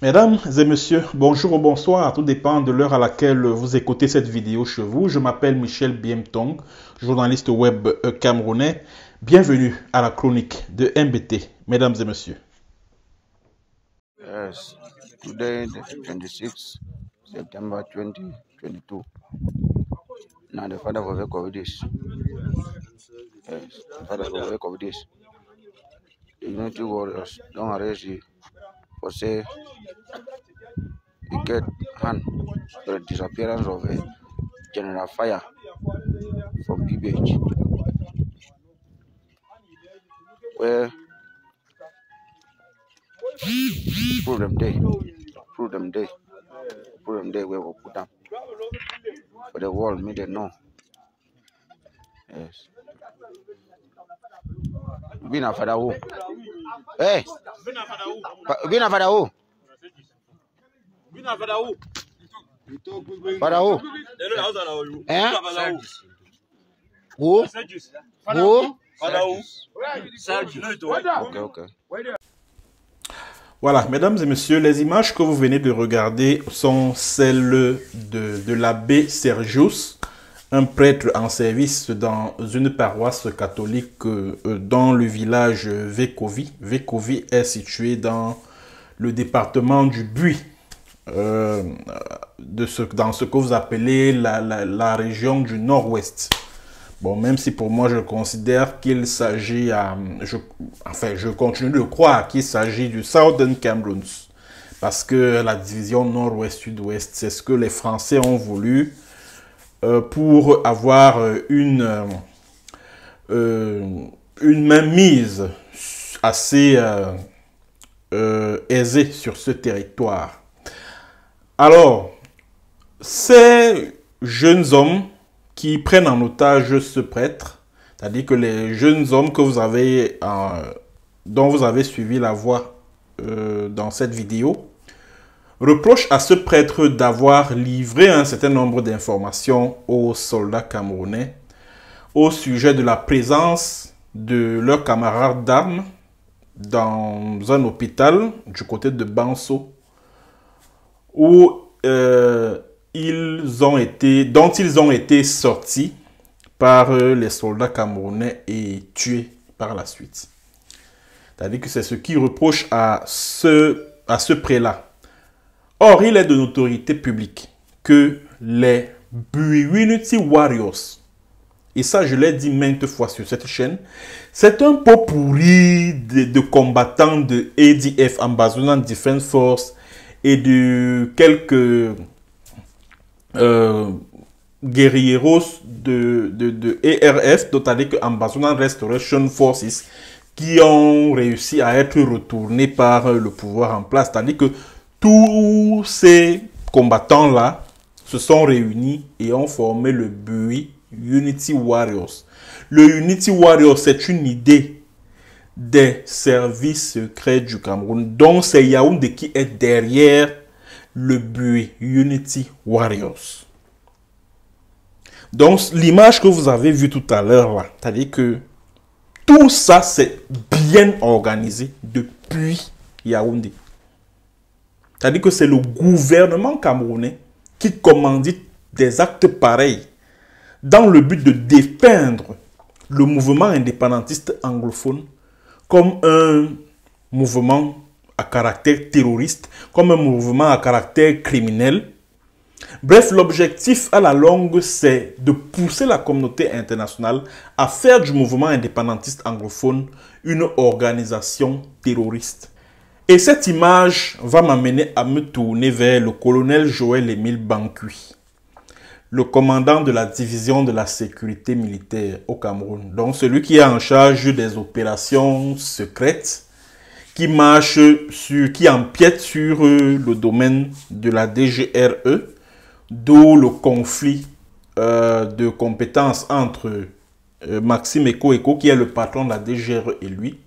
Mesdames et messieurs, bonjour ou bonsoir, tout dépend de l'heure à laquelle vous écoutez cette vidéo chez vous. Je m'appelle Michel Biemtong, journaliste web camerounais. Bienvenue à la chronique de MBT, mesdames et messieurs. Yes, today the 26th September 2022. Now the father of this. Yes, the father of this. The Unity Warriors don't arrest you for say you get hand for the disappearance of a General Fire from PBH, where prove them day where we put them for the world, may they know. Yes. Been a father who? Hey! Been a father who? Father who? Eh? Who? Who? Okay. Voilà, mesdames et messieurs, les images que vous venez de regarder sont celles de l'abbé Sergius, un prêtre en service dans une paroisse catholique dans le village Vekovi. Vekovi est situé dans le département du Buy, dans ce que vous appelez la région du Nord-Ouest. Bon, même si pour moi, je considère qu'il s'agit, je continue de croire qu'il s'agit du Southern Cameroon. Parce que la division Nord-Ouest-Sud-Ouest, c'est ce que les Français ont voulu pour avoir une mainmise assez aisée sur ce territoire. Alors, ces jeunes hommes qui prennent en otage ce prêtre, c'est-à-dire que les jeunes hommes que vous avez, dont vous avez suivi la voix dans cette vidéo, reprochent à ce prêtre d'avoir livré un certain nombre d'informations aux soldats camerounais au sujet de la présence de leurs camarades d'armes dans un hôpital du côté de Banso, où dont ils ont été sortis par les soldats camerounais et tués par la suite. C'est-à-dire que c'est ce qu'ils reprochent à ce prélat. Or, il est de notoriété publique que les Unity Warriors, et ça je l'ai dit maintes fois sur cette chaîne, c'est un pot pourri de combattants de ADF, Ambazonian Defense Force, et de quelques guerrieros de ARF, c'est-à-dire que Ambazonian Restoration Forces, qui ont réussi à être retournés par le pouvoir en place. C'est-à-dire que tous ces combattants-là se sont réunis et ont formé le BUI Unity Warriors. Le Unity Warriors, c'est une idée des services secrets du Cameroun. Donc, c'est Yaoundé qui est derrière le BUI Unity Warriors. Donc, l'image que vous avez vue tout à l'heure, là, c'est-à-dire que tout ça, c'est bien organisé depuis Yaoundé. C'est-à-dire que c'est le gouvernement camerounais qui commandite des actes pareils dans le but de dépeindre le mouvement indépendantiste anglophone comme un mouvement à caractère terroriste, comme un mouvement à caractère criminel. Bref, l'objectif à la longue, c'est de pousser la communauté internationale à faire du mouvement indépendantiste anglophone une organisation terroriste. Et cette image va m'amener à me tourner vers le colonel Joël Émile Bankui. le commandant de la division de la sécurité militaire au Cameroun. Donc celui qui est en charge des opérations secrètes, qui qui empiète sur le domaine de la DGRE, d'où le conflit de compétences entre Maxime Eko, qui est le patron de la DGRE, et lui.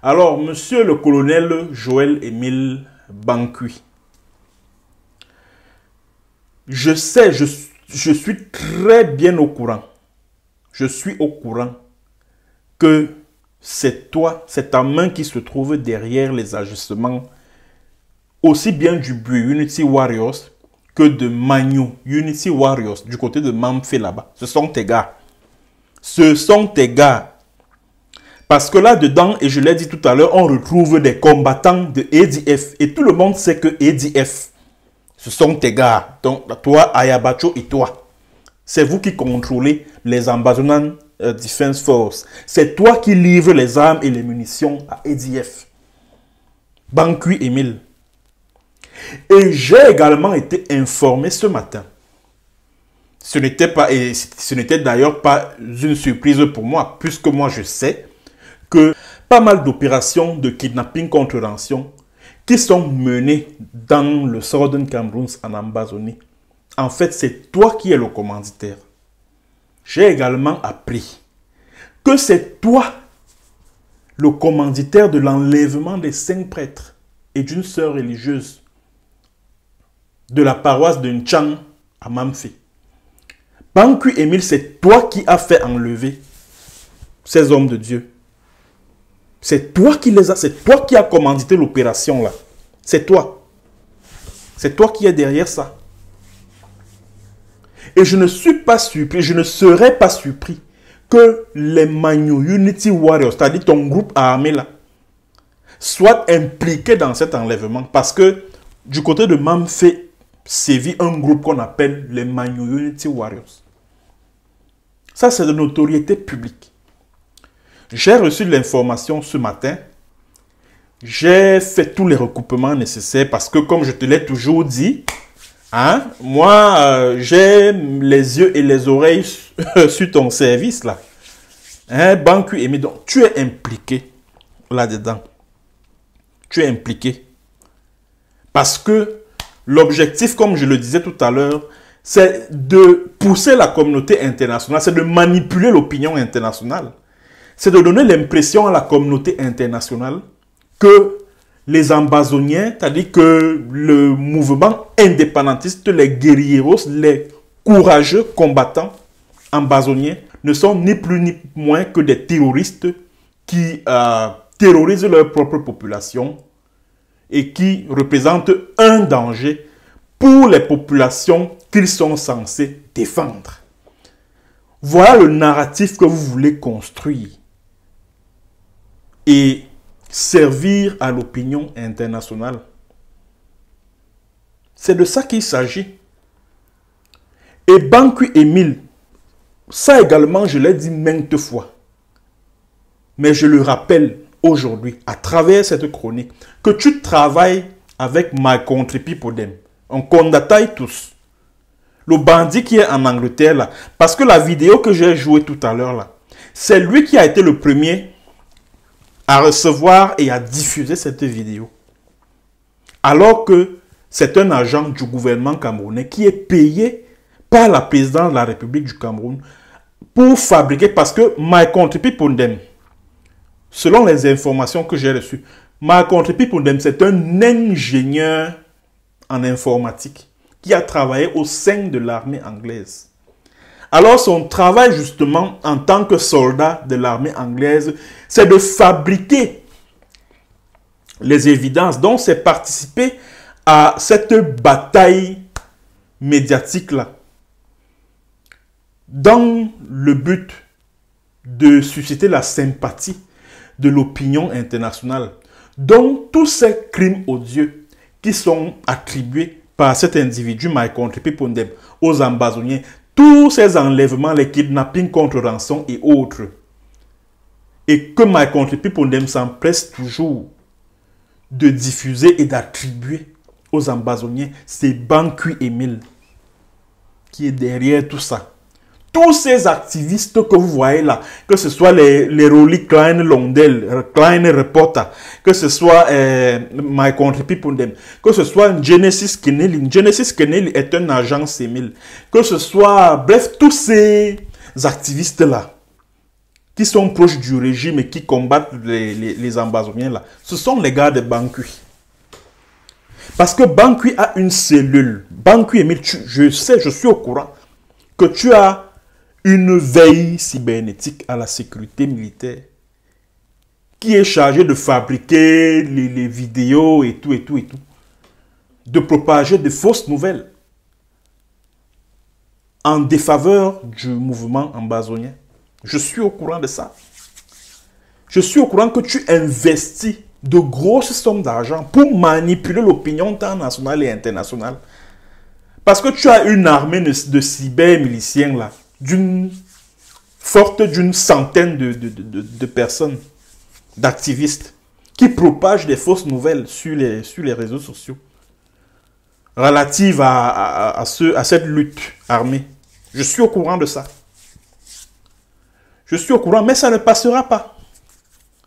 Alors, monsieur le colonel Joël-Émile Bankui, je sais, je suis très bien au courant. Je suis au courant que c'est toi, c'est ta main qui se trouve derrière les ajustements aussi bien du Unity Warriors que de Manu Unity Warriors du côté de Mamfe là-bas. Ce sont tes gars. Ce sont tes gars. Parce que là-dedans, et je l'ai dit tout à l'heure, on retrouve des combattants de ADF. Et tout le monde sait que ADF, ce sont tes gars. Donc, toi, Ayabacho et toi. C'est vous qui contrôlez les Ambazonan Defense Force. C'est toi qui livres les armes et les munitions à ADF. Bankui Émile. Et j'ai également été informé ce matin. Ce n'était d'ailleurs pas une surprise pour moi, puisque moi je sais que pas mal d'opérations de kidnapping contre rançon qui sont menées dans le Southern Cameroun en Ambazonie, en fait, c'est toi qui es le commanditaire. J'ai également appris que c'est toi le commanditaire de l'enlèvement des 5 prêtres et d'une sœur religieuse de la paroisse de Nchang à Mamfe. Bankui Émile, c'est toi qui as fait enlever ces hommes de Dieu. C'est toi qui les as, c'est toi qui as commandité l'opération là. C'est toi. C'est toi qui es derrière ça. Et je ne suis pas surpris, je ne serais pas surpris que les Manu Unity Warriors, c'est-à-dire ton groupe armé là, soient impliqués dans cet enlèvement. Parce que du côté de Mamfe, sévit un groupe qu'on appelle les Manu Unity Warriors. Ça, c'est de notoriété publique. J'ai reçu l'information ce matin. J'ai fait tous les recoupements nécessaires parce que, comme je te l'ai toujours dit, hein, moi, j'ai les yeux et les oreilles sur ton service, là. Hein, Bankui Émile, donc tu es impliqué là-dedans. Tu es impliqué. Parce que l'objectif, comme je le disais tout à l'heure, c'est de pousser la communauté internationale, c'est de manipuler l'opinion internationale. C'est de donner l'impression à la communauté internationale que les Ambazoniens, c'est-à-dire que le mouvement indépendantiste, les guerrieros, les courageux combattants ambazoniens ne sont ni plus ni moins que des terroristes qui terrorisent leur propre population et qui représentent un danger pour les populations qu'ils sont censés défendre. Voilà le narratif que vous voulez construire et servir à l'opinion internationale. C'est de ça qu'il s'agit. Et Bankui Émile, ça également, je l'ai dit maintes fois, mais je le rappelle aujourd'hui, à travers cette chronique, que tu travailles avec My Country People Them. On condataille tous. Le bandit qui est en Angleterre là, parce que la vidéo que j'ai jouée tout à l'heure là, c'est lui qui a été le premier à recevoir et à diffuser cette vidéo. Alors que c'est un agent du gouvernement camerounais qui est payé par la présidente de la République du Cameroun pour fabriquer, parce que My Country People Them, selon les informations que j'ai reçues, My Country People Them, c'est un ingénieur en informatique qui a travaillé au sein de l'armée anglaise. Alors son travail justement en tant que soldat de l'armée anglaise, c'est de fabriquer les évidences. Donc c'est participer à cette bataille médiatique-là dans le but de susciter la sympathie de l'opinion internationale. Donc tous ces crimes odieux qui sont attribués par cet individu, My Country People Them, aux Ambazoniens, tous ces enlèvements, les kidnappings contre rançon et autres, et que My Country People Them s'empresse toujours de diffuser et d'attribuer aux Ambazoniens, c'est Bankui Émile qui est derrière tout ça. Tous ces activistes que vous voyez là, que ce soit les Rolly Klein Londel, Klein Reporter, que ce soit My Country People Them, que ce soit Genesis Kennelly. Genesis Kennelly est un agent CEMIL. Que ce soit, bref, tous ces activistes là, qui sont proches du régime et qui combattent les Ambazoniens là, ce sont les gars de Bankui. Parce que Bankui a une cellule. Bankui, Emile, je sais, je suis au courant que tu as une veille cybernétique à la sécurité militaire qui est chargée de fabriquer les vidéos et tout, de propager de fausses nouvelles en défaveur du mouvement ambazonien. Je suis au courant de ça. Je suis au courant que tu investis de grosses sommes d'argent pour manipuler l'opinion tant nationale et internationale. Parce que tu as une armée de cyber-miliciens là, forte d'une centaine de personnes, d'activistes, qui propagent des fausses nouvelles sur les réseaux sociaux relatives à cette lutte armée. Je suis au courant de ça. Je suis au courant, mais ça ne passera pas.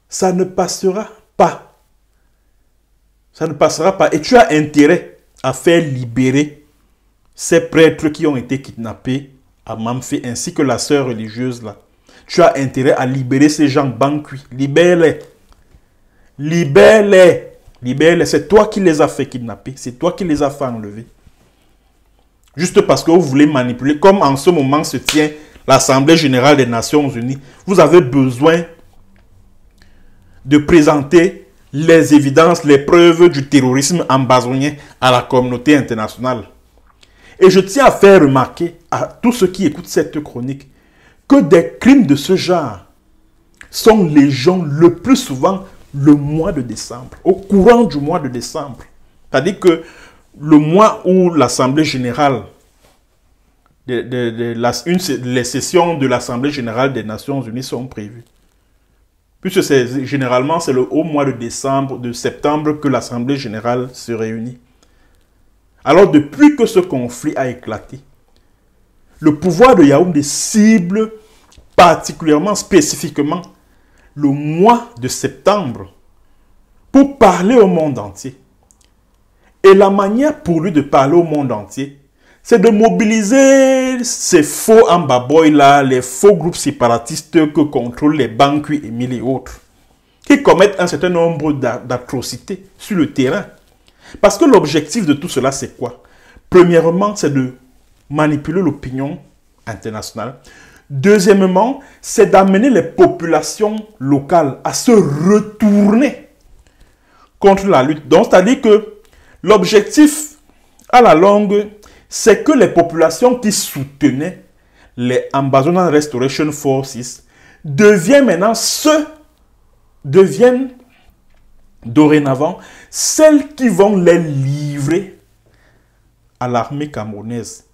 Ça ne passera pas. Ça ne passera pas. Et tu as intérêt à faire libérer ces prêtres qui ont été kidnappés à Mamfé, ainsi que la sœur religieuse là. Tu as intérêt à libérer ces gens Bankui. Libère-les. Libère-les. Libère-les. C'est toi qui les as fait kidnapper. C'est toi qui les as fait enlever. Juste parce que vous voulez manipuler. Comme en ce moment se tient l'Assemblée Générale des Nations Unies. Vous avez besoin de présenter les évidences, les preuves du terrorisme ambazonien à la communauté internationale. Et je tiens à faire remarquer à tous ceux qui écoutent cette chronique que des crimes de ce genre sont les gens le plus souvent le mois de décembre, au courant du mois de décembre. C'est-à-dire que le mois où l'Assemblée Générale, les sessions de l'Assemblée Générale des Nations Unies sont prévues. Puisque généralement c'est au mois de septembre que l'Assemblée Générale se réunit. Alors, depuis que ce conflit a éclaté, le pouvoir de Yaoundé cible particulièrement, spécifiquement, le mois de septembre pour parler au monde entier. Et la manière pour lui de parler au monde entier, c'est de mobiliser ces faux ambaboy là, les faux groupes séparatistes que contrôlent les Bankui, Emile et autres, qui commettent un certain nombre d'atrocités sur le terrain. Parce que l'objectif de tout cela, c'est quoi? Premièrement, c'est de manipuler l'opinion internationale. Deuxièmement, c'est d'amener les populations locales à se retourner contre la lutte. Donc, c'est-à-dire que l'objectif, à la longue, c'est que les populations qui soutenaient les Ambazonan Restoration Forces deviennent dorénavant celles qui vont les livrer à l'armée camerounaise.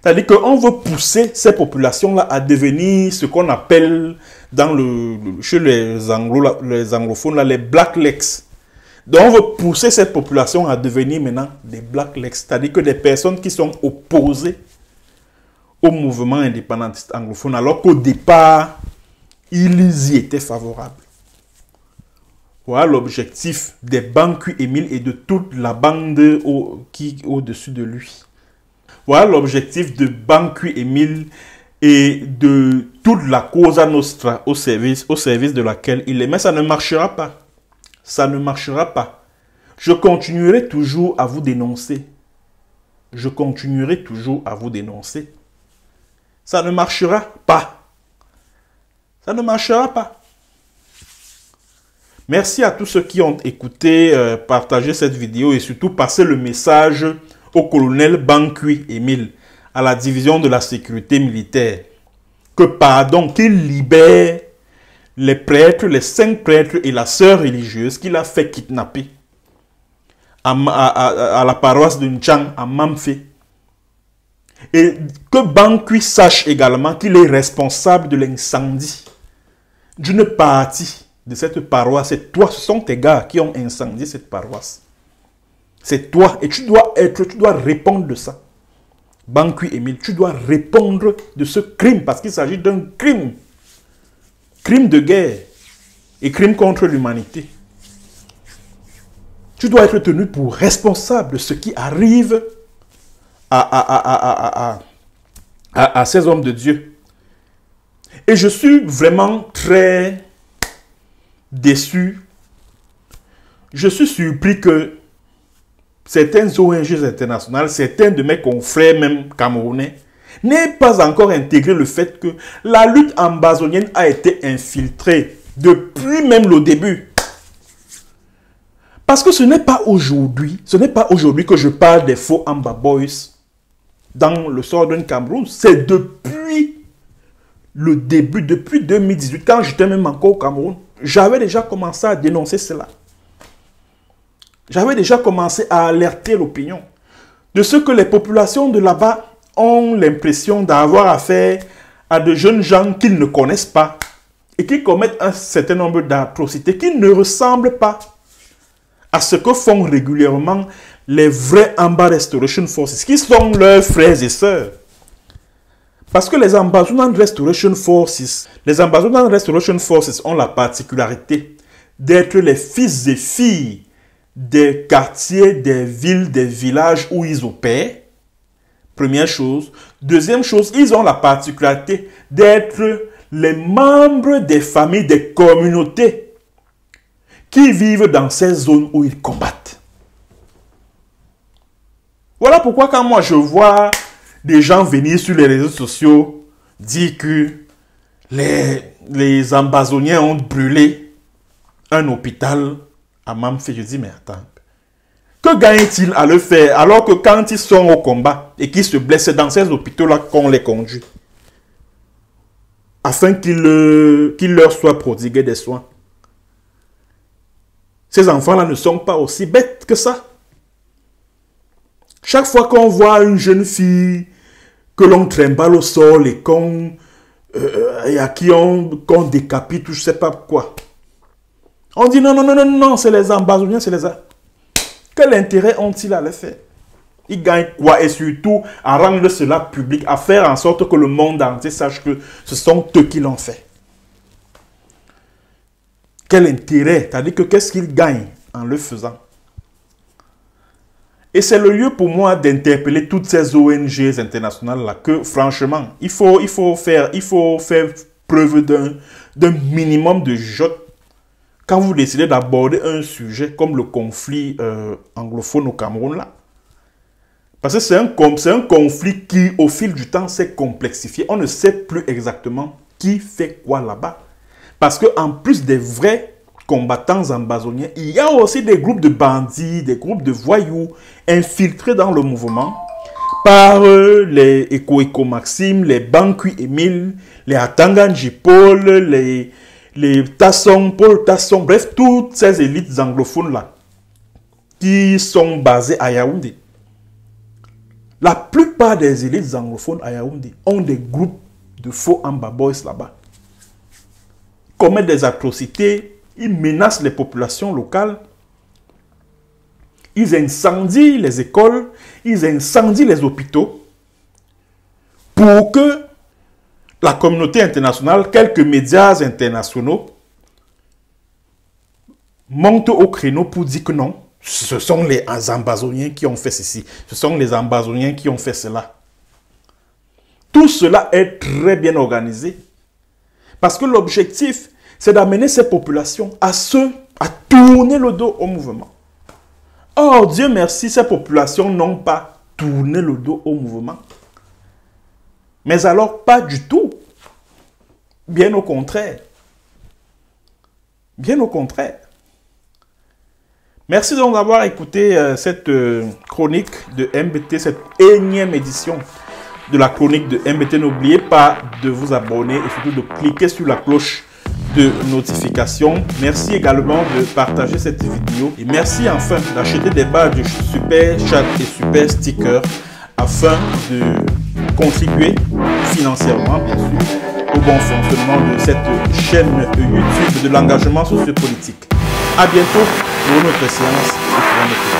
C'est-à-dire qu'on veut pousser ces populations-là à devenir ce qu'on appelle chez les anglophones là, les Black Legs. Donc on veut pousser cette population à devenir maintenant des Black Legs, c'est-à-dire que des personnes qui sont opposées au mouvement indépendantiste anglophone, alors qu'au départ, ils y étaient favorables. Voilà l'objectif des Bankui Emile et de toute la bande qui est au-dessus de lui. Voilà l'objectif de Bankui Emile et de toute la Cosa Nostra au service de laquelle il est. Mais ça ne marchera pas. Ça ne marchera pas. Je continuerai toujours à vous dénoncer. Je continuerai toujours à vous dénoncer. Ça ne marchera pas. Ça ne marchera pas. Merci à tous ceux qui ont écouté, partagé cette vidéo et surtout passé le message au colonel Bankui Emile, à la division de la sécurité militaire, que pardon, qu'il libère les prêtres, les 5 prêtres et la sœur religieuse qu'il a fait kidnapper à la paroisse de Nchang, à Mamfé. Et que Bankui sache également qu'il est responsable de l'incendie d'une partie de cette paroisse. C'est toi, ce sont tes gars qui ont incendié cette paroisse. C'est toi et tu dois répondre de ça. Bankui Émile, tu dois répondre de ce crime parce qu'il s'agit d'un crime. Crime de guerre et crime contre l'humanité. Tu dois être tenu pour responsable de ce qui arrive à ces hommes de Dieu. Et je suis vraiment très déçu. Je suis surpris que certaines ONG internationales, certains de mes confrères, même camerounais, n'aient pas encore intégré le fait que la lutte ambazonienne a été infiltrée depuis même le début. Parce que ce n'est pas aujourd'hui que je parle des faux Amba Boys dans le Southern Cameroun. C'est depuis le début, depuis 2018, quand j'étais même encore au Cameroun, j'avais déjà commencé à dénoncer cela. J'avais déjà commencé à alerter l'opinion de ce que les populations de là-bas ont l'impression d'avoir affaire à de jeunes gens qu'ils ne connaissent pas et qui commettent un certain nombre d'atrocités qui ne ressemblent pas à ce que font régulièrement les vrais Amba Restoration Forces, qui sont leurs frères et sœurs. Parce que les Ambazonan Restoration Forces ont la particularité d'être les fils et filles des quartiers, des villes, des villages où ils opèrent. Première chose. Deuxième chose, ils ont la particularité d'être les membres des familles, des communautés qui vivent dans ces zones où ils combattent. Voilà pourquoi quand moi je vois des gens venir sur les réseaux sociaux dire que les Ambazoniens ont brûlé un hôpital à Mamfé, je dis mais attends, que gagnent-ils à le faire alors que quand ils sont au combat et qu'ils se blessent dans ces hôpitaux-là qu'on les conduit afin qu'il leur soit prodigué des soins? Ces enfants-là ne sont pas aussi bêtes que ça. Chaque fois qu'on voit une jeune fille que l'on trimballe au sol et qu'on décapite ou je ne sais pas quoi, on dit non, non, non, non, non, c'est les Ambazoniens, c'est les... Quel intérêt ont-ils à le faire? Ils gagnent quoi? Et surtout, à rendre cela public, à faire en sorte que le monde entier sache que ce sont eux qui l'ont fait. Quel intérêt? C'est-à-dire que qu'est-ce qu'ils gagnent en le faisant? Et c'est le lieu pour moi d'interpeller toutes ces ONG internationales-là que, franchement, il faut faire preuve d'un minimum de jugeote quand vous décidez d'aborder un sujet comme le conflit anglophone au Cameroun là. Parce que c'est un conflit qui, au fil du temps, s'est complexifié. On ne sait plus exactement qui fait quoi là-bas. Parce qu'en plus des vrais combattants ambazoniens, il y a aussi des groupes de bandits, des groupes de voyous infiltrés dans le mouvement par les Eko Maxime, les Bankui Émile, les Atanganji Paul, les Tasson, Paul Tasson, bref, toutes ces élites anglophones-là qui sont basées à Yaoundé. La plupart des élites anglophones à Yaoundé ont des groupes de faux Amba Boys là-bas. Ils commettent des atrocités, ils menacent les populations locales, ils incendient les écoles, ils incendient les hôpitaux pour que la communauté internationale, quelques médias internationaux montent au créneau pour dire que non, ce sont les Ambazoniens qui ont fait ceci, ce sont les Ambazoniens qui ont fait cela. Tout cela est très bien organisé parce que l'objectif, c'est d'amener ces populations à tourner le dos au mouvement. Or, Dieu merci, ces populations n'ont pas tourné le dos au mouvement. Mais alors, pas du tout. Bien au contraire. Bien au contraire. Merci donc d'avoir écouté cette chronique de MBT, cette énième édition de la chronique de MBT. N'oubliez pas de vous abonner et surtout de cliquer sur la cloche de notification. Merci également de partager cette vidéo. Et merci enfin d'acheter des badges super chat et super stickers afin de contribuer financièrement, bien sûr, au bon fonctionnement de cette chaîne YouTube de l'engagement sociopolitique. À bientôt pour une autre séance et pour un autre.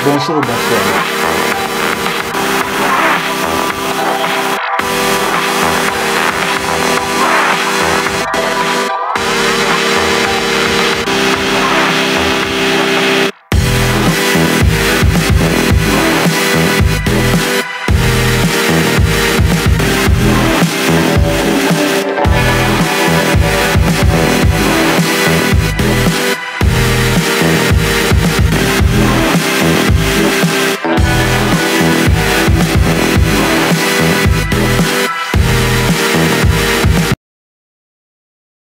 Bonjour, bonsoir.